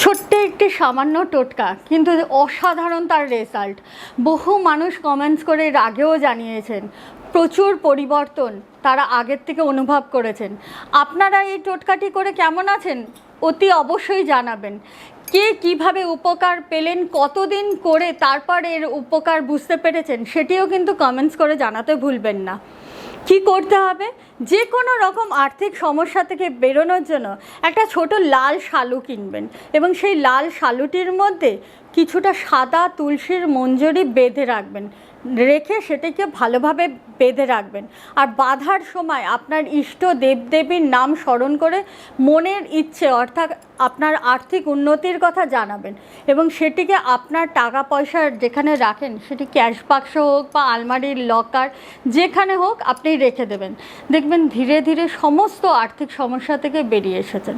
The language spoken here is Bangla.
ছোট্ট একটি সামান্য টোটকা কিন্তু অসাধারণ তার রেজাল্ট। বহু মানুষ কমেন্টস করে এর আগেও জানিয়েছেন প্রচুর পরিবর্তন তারা আগের থেকে অনুভব করেছেন। আপনারা এই টোটকাটি করে কেমন আছেন অতি অবশ্যই জানাবেন। কে কিভাবে উপকার পেলেন, কতদিন করে তারপর এর উপকার বুঝতে পেরেছেন সেটিও কিন্তু কমেন্টস করে জানাতে ভুলবেন না। কি করতে হবে, যে কোনো রকম আর্থিক সমস্যা থেকে বেরোনোর জন্য একটা ছোট লাল শালু কিনবেন এবং সেই লাল শালুটির মধ্যে কিছুটা সাদা তুলসীর মঞ্জরি বেঁধে রাখবেন, রেখে সেটাকে ভালোভাবে বেঁধে রাখবেন। আর বাঁধার সময় আপনার ইষ্ট দেবদেবীর নাম স্মরণ করে মনের ইচ্ছে অর্থাৎ আপনার আর্থিক উন্নতির কথা জানাবেন এবং সেটিকে আপনার টাকা পয়সা যেখানে রাখেন সেটি ক্যাশ বাক্স হোক বা আলমারির লকার যেখানে হোক আপনি রেখে দেবেন। দেখবেন ধীরে ধীরে সমস্ত আর্থিক সমস্যা থেকে বেরিয়ে এসেছেন।